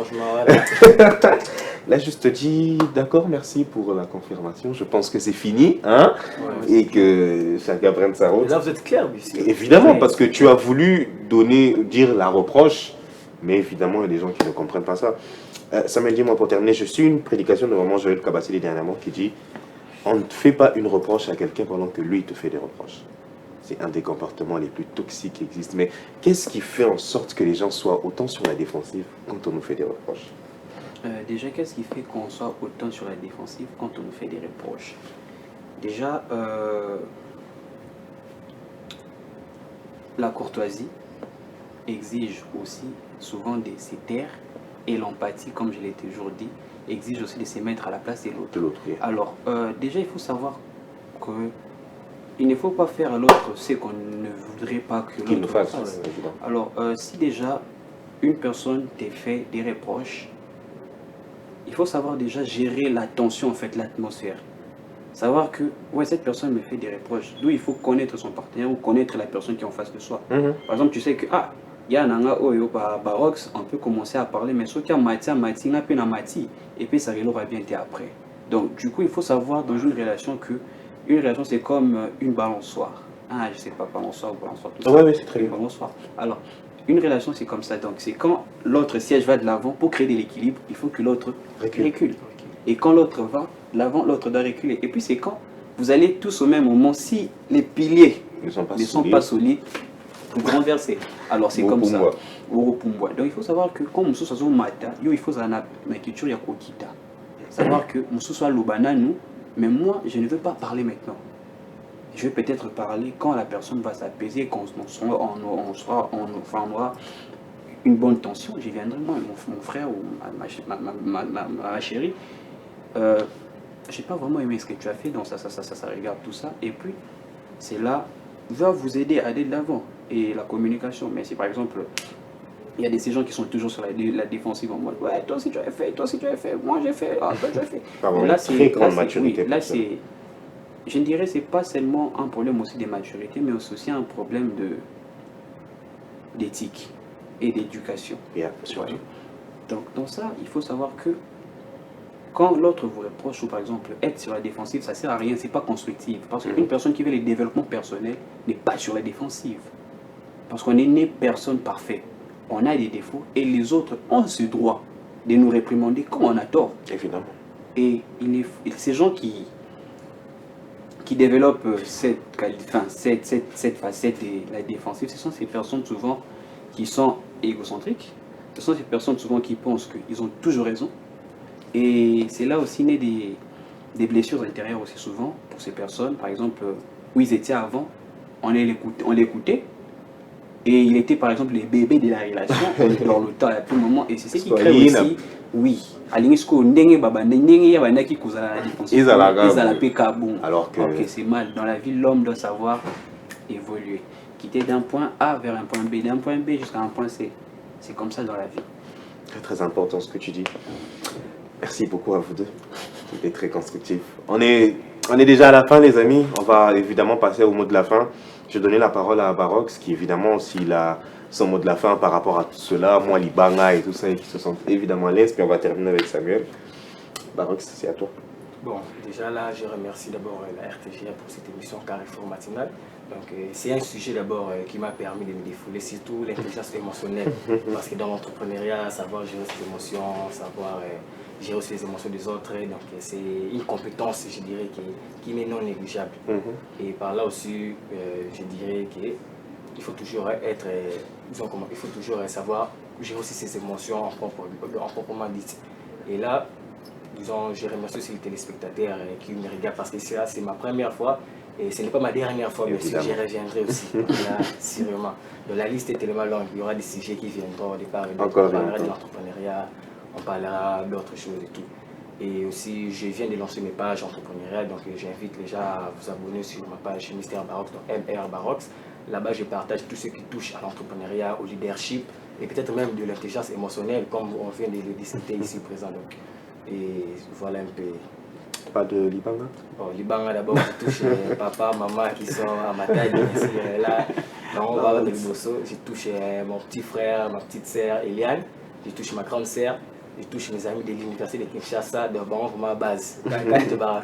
Là, je te dis d'accord, merci pour la confirmation. Je pense que c'est fini, hein, et que chacun prenne sa route. Là, vous êtes clair, monsieur. Évidemment, parce que tu as voulu dire la reproche, mais évidemment, il y a des gens qui ne comprennent pas ça. Samuel, dis-moi pour terminer, je suis une prédication de maman Joël Kabassili dernièrement qui dit on ne fait pas une reproche à quelqu'un pendant que lui te fait des reproches. C'est un des comportements les plus toxiques qui existent. Mais qu'est-ce qui fait en sorte que les gens soient autant sur la défensive quand on nous fait des reproches? Déjà, qu'est-ce qui fait qu'on soit autant sur la défensive quand on nous fait des reproches? Déjà, la courtoisie exige aussi souvent de se taire, et l'empathie, comme je l'ai toujours dit, exige aussi de se mettre à la place de l'autre. Alors, déjà, il faut savoir que il ne faut pas faire à l'autre ce qu'on ne voudrait pas que l'autre fasse. Alors, si déjà une personne te fait des reproches, il faut savoir déjà gérer la tension, en fait, l'atmosphère. Savoir que, ouais, cette personne me fait des reproches. D'où il faut connaître son partenaire ou connaître la personne qui est en face de soi. Par exemple, tu sais que, il y a un Barox, on peut commencer à parler, mais ce qui a mati, et puis ça va bien après. Donc, du coup, il faut savoir dans une relation que une relation, c'est comme une balançoire. Je sais pas, balançoire ou balançoire, tout ça. Oui, c'est très bien. Balançoire. Alors, une relation, c'est comme ça. Donc, c'est quand l'autre siège va de l'avant, pour créer de l'équilibre, il faut que l'autre recule. Et quand l'autre va de l'avant, l'autre doit reculer. Et puis, c'est quand vous allez tous au même moment, si les piliers ne sont pas solides, vous renversez. Alors, c'est comme ça. Donc, il faut savoir que quand nous sommes au matin, il faut savoir que nous savoir que nous sommes à nous, mais moi, je ne veux pas parler maintenant. Je vais peut-être parler quand la personne va s'apaiser, quand on aura une bonne tension. Je viendrai, moi, mon frère ou ma chérie. Je n'ai pas vraiment aimé ce que tu as fait, donc ça regarde tout ça. Et puis, c'est là, va vous aider à aller de l'avant. Et la communication, mais si par exemple, il y a ces gens qui sont toujours sur la défensive en mode, ouais, toi aussi tu as fait, moi j'ai fait, toi tu as fait. Là, c'est grande maturité. Là, c'est. Je dirais que ce n'est pas seulement un problème aussi de maturité, mais aussi un problème d'éthique et d'éducation. Bien, surtout. Donc, dans ça, il faut savoir que quand l'autre vous reproche, ou par exemple, être sur la défensive, ça ne sert à rien, ce n'est pas constructif. Parce qu'une personne qui veut le développement personnel n'est pas sur la défensive. Parce qu'on est né personne parfait. On a des défauts et les autres ont ce droit de nous réprimander quand on a tort. Évidemment. Et ces gens qui développent cette facette de la défensive, ce sont ces personnes souvent qui sont égocentriques, ce sont ces personnes souvent qui pensent qu'ils ont toujours raison. Et c'est là aussi né des blessures intérieures aussi souvent pour ces personnes. Par exemple, où ils étaient avant, on l'écoutait, et il était par exemple les bébés de la relation, dans le temps à tout moment, et c'est ce qui crée aussi, oui, alors que c'est mal. Dans la vie, l'homme doit savoir évoluer, quitter d'un point A vers un point B, d'un point B jusqu'à un point C. C'est comme ça dans la vie. Très très important ce que tu dis. Merci beaucoup à vous deux. C'était très constructif. On est déjà à la fin, les amis. On va évidemment passer au mot de la fin. Je vais donner la parole à Barox, qui évidemment aussi a son mot de la fin par rapport à tout cela. Moi, Libanga et tout ça, et qui se sentent évidemment à l'aise. Puis on va terminer avec Samuel. Barox, c'est à toi. Bon, déjà là, je remercie d'abord la RTGA pour cette émission Carrefour matinale. Donc, c'est un sujet d'abord qui m'a permis de me défouler, surtout l'intelligence émotionnelle. Parce que dans l'entrepreneuriat, savoir gérer ses émotions, savoir gérer aussi les émotions des autres, donc c'est une compétence, je dirais, qui n'est non négligeable. Et par là aussi, je dirais qu'il faut toujours être, il faut toujours savoir gérer aussi ses émotions en proprement dites. Et là, disons, je remercie aussi les téléspectateurs qui me regardent parce que c'est ma première fois et ce n'est pas ma dernière fois, mais si je reviendrai aussi. Là, sûrement. Donc, la liste est tellement longue, il y aura des sujets qui viendront au départ. On parlera de l'entrepreneuriat, on parlera d'autres choses et tout. Et aussi, je viens de lancer mes pages entrepreneuriales, donc j'invite les gens à vous abonner sur ma page Mister Barox, donc MR Barox. Là-bas, je partage tout ce qui touche à l'entrepreneuriat, au leadership et peut-être même de l'intelligence émotionnelle, comme on vient de le discuter ici présent. Donc. Et voilà un peu. Pas de Libanga? Bon, Libanga d'abord, je touche papa, maman qui sont à ma taille, ici, là. Donc on va avoir des bossos. Je touche mon petit frère, ma petite sœur Eliane. Je touche ma grande sœur. Je touche mes amis de l'université de Kinshasa, de Baron pour ma base.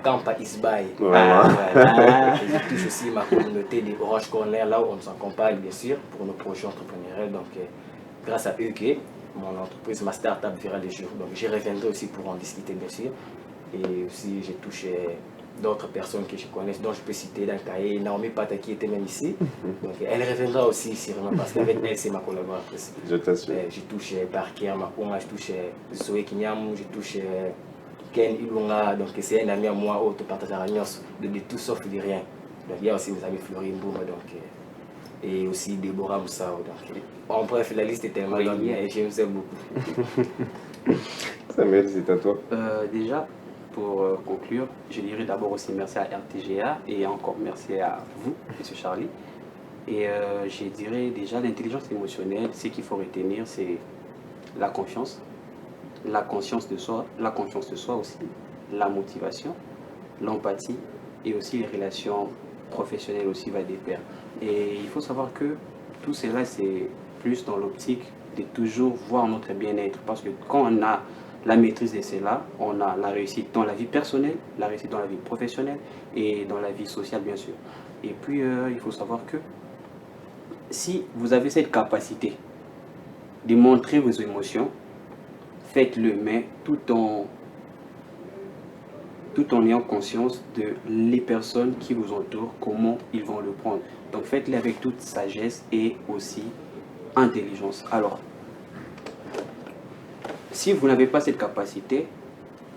Quand pas Isbaï. Je touche aussi ma communauté de Orange Corner, là où on nous accompagne bien sûr pour nos projets entrepreneuriels. Donc grâce à eux que mon entreprise, ma start-up verra les jours. Donc, je reviendrai aussi pour en discuter, bien sûr. Et aussi, j'ai touché d'autres personnes que je connais, dont je peux citer dans le cahier, Naomi Pata qui était même ici. Donc, elle reviendra aussi, sûrement, parce qu'avec elle, c'est ma collaboratrice. Je t'assure. Je touche Parker Makunga, je touche Zoé Kinyam, je touche Ken Ilunga. Donc, c'est un ami à moi, autre partage à Ragnos, de tout sauf de rien. Donc, il y a aussi mes amis Florine Boum, donc. Et aussi Déborah Moussao. En bref, la liste est tellement longue et je vous aime beaucoup. Samuel, c'est à toi. Déjà, pour conclure, je dirais d'abord aussi merci à RTGA et encore merci à vous, M. Charlie. Et je dirais déjà l'intelligence émotionnelle, ce qu'il faut retenir, c'est la confiance, la conscience de soi aussi, la motivation, l'empathie et aussi les relations professionnelles aussi va des pairs. Et il faut savoir que tout cela, c'est plus dans l'optique de toujours voir notre bien-être. Parce que quand on a la maîtrise de cela, on a la réussite dans la vie personnelle, la réussite dans la vie professionnelle et dans la vie sociale, bien sûr. Et puis, il faut savoir que si vous avez cette capacité de montrer vos émotions. Faites-le, mais tout en ayant conscience de les personnes qui vous entourent, comment ils vont le prendre. Donc faites-le avec toute sagesse et aussi intelligence. Alors, si vous n'avez pas cette capacité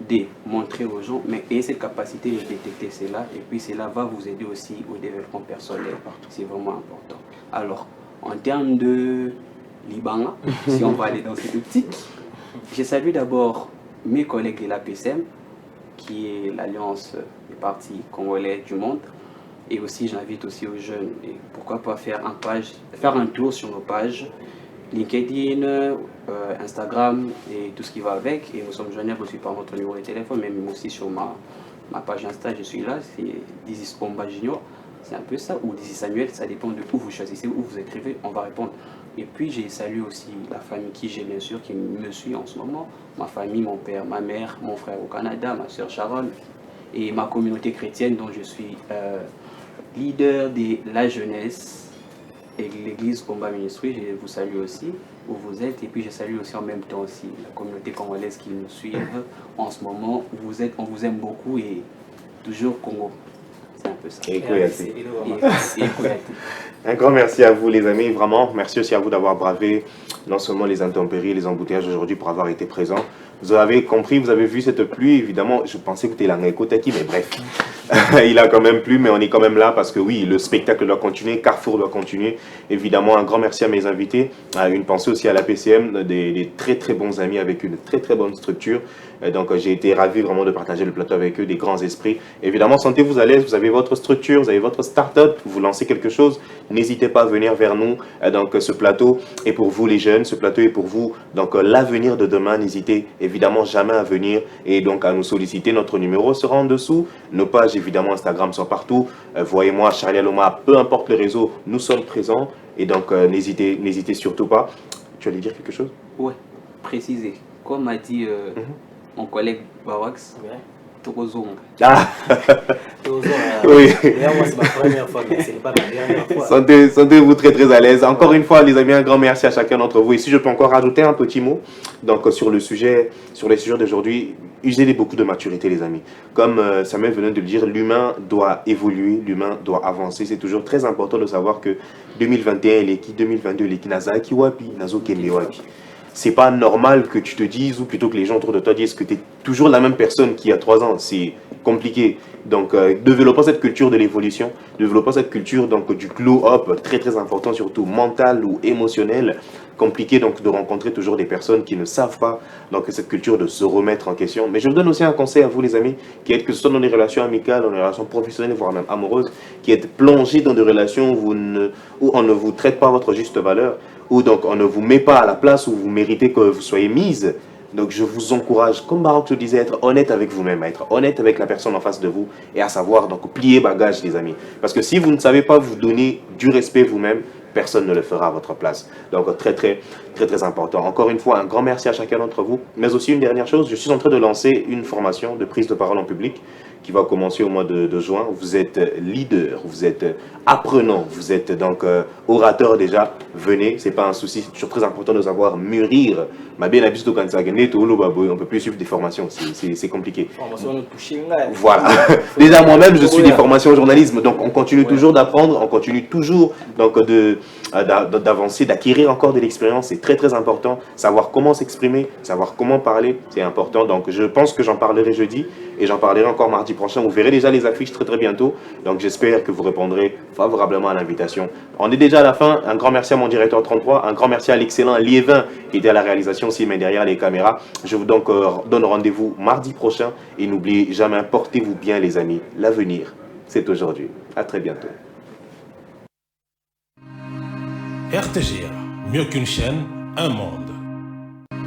de montrer aux gens, mais ayez cette capacité de détecter cela, et puis cela va vous aider aussi au développement personnel. C'est vraiment important. Alors, en termes de Libanga, si on va aller dans cette optique, je salue d'abord mes collègues de l'APSM, qui est l'Alliance des partis congolais du monde. Et aussi, j'invite aussi aux jeunes, et pourquoi pas faire un tour sur nos pages LinkedIn, Instagram et tout ce qui va avec. Et nous sommes joignables aussi par notre numéro de téléphone, même aussi sur ma page Insta, je suis là, c'est Dizis Combat Junior. C'est un peu ça, ou Dizis Samuel, ça dépend de où vous choisissez, où vous écrivez, on va répondre. Et puis j'ai salué aussi la famille qui j'ai bien sûr, qui me suit en ce moment. Ma famille, mon père, ma mère, mon frère au Canada, ma soeur Sharon, et ma communauté chrétienne dont je suis leader de la jeunesse et l'église Combat Ministry. Je vous salue aussi où vous êtes, et puis je salue aussi en même temps aussi la communauté congolaise qui nous suit en ce moment. Où vous êtes, on vous aime beaucoup et toujours Congo. C'est un peu ça. Et un grand merci à vous les amis, vraiment. Merci aussi à vous d'avoir bravé non seulement les intempéries, les embouteillages aujourd'hui pour avoir été présents. Vous avez compris, vous avez vu cette pluie, évidemment, je pensais que c'était l'Angekotaki, mais bref. Il a quand même plu, mais on est quand même là parce que oui, le spectacle doit continuer, Carrefour doit continuer. Évidemment, un grand merci à mes invités. Une pensée aussi à la PCM, des très très bons amis avec une très très bonne structure. Donc j'ai été ravi vraiment de partager le plateau avec eux, des grands esprits. Évidemment, sentez-vous à l'aise, vous avez votre structure, vous avez votre start-up, vous lancez quelque chose, n'hésitez pas à venir vers nous. Donc ce plateau est pour vous les jeunes, ce plateau est pour vous. Donc l'avenir de demain, n'hésitez évidemment jamais à venir et donc à nous solliciter. Notre numéro sera en dessous. Nos pages évidemment Instagram sont partout. Voyez-moi, Charlie Aloma, peu importe le réseau, nous sommes présents. Et donc n'hésitez surtout pas. Tu allais dire quelque chose? Ouais, préciser. Comme a dit mon collègue Bawax, Togozong. Ah oui. D'ailleurs, moi, c'est ma première fois, mais ce n'est pas ma dernière fois. Sentez-vous très très à l'aise. Encore une fois, les amis, un grand merci à chacun d'entre vous. Et si je peux encore rajouter un petit mot donc, sur les sujets d'aujourd'hui, usez beaucoup de maturité, les amis. Comme Samuel venait de le dire, l'humain doit évoluer, l'humain doit avancer. C'est toujours très important de savoir que 2021, il est qui 2022, il est qui Nazaki Wapi, Nazo Kembe Wapi. C'est pas normal que tu te dises, ou plutôt que les gens autour de toi disent que tu es toujours la même personne qu'il y a 3 ans. C'est compliqué. Donc, développons cette culture de l'évolution, développons cette culture donc, du glow-up, très très important, surtout mental ou émotionnel. Compliqué donc de rencontrer toujours des personnes qui ne savent pas donc cette culture de se remettre en question. Mais je vous donne aussi un conseil à vous les amis, qui êtes que ce soit dans des relations amicales, dans des relations professionnelles, voire même amoureuses, qui êtes plongés dans des relations où on ne vous traite pas à votre juste valeur, où donc on ne vous met pas à la place où vous méritez que vous soyez mise. Donc je vous encourage, comme Baroque le disait, à être honnête avec vous-même, à être honnête avec la personne en face de vous et à savoir donc plier bagage les amis. Parce que si vous ne savez pas vous donner du respect vous-même, personne ne le fera à votre place. Donc très très très très important. Encore une fois, un grand merci à chacun d'entre vous. Mais aussi une dernière chose, je suis en train de lancer une formation de prise de parole en public qui va commencer au mois de juin. Vous êtes leader, vous êtes apprenant, vous êtes donc orateur déjà. Venez, c'est pas un souci, c'est toujours très important de savoir mûrir. On ne peut plus suivre des formations, c'est compliqué. Voilà. Déjà moi-même, je suis des formations au journalisme, donc on continue toujours d'apprendre, on continue toujours donc d'avancer, d'acquérir encore de l'expérience. C'est très très important. Savoir comment s'exprimer, savoir comment parler, c'est important. Donc je pense que j'en parlerai jeudi et j'en parlerai encore mardi prochain. Vous verrez déjà les affiches très très bientôt. Donc j'espère que vous répondrez favorablement à l'invitation. On est déjà à la fin. Un grand merci à mon directeur 33, un grand merci à l'excellent Liévin qui était à la réalisation aussi, mais derrière les caméras. Je vous donc donne rendez-vous mardi prochain et n'oubliez jamais, portez-vous bien les amis. L'avenir, c'est aujourd'hui. À très bientôt. RTGA, mieux qu'une chaîne, un monde.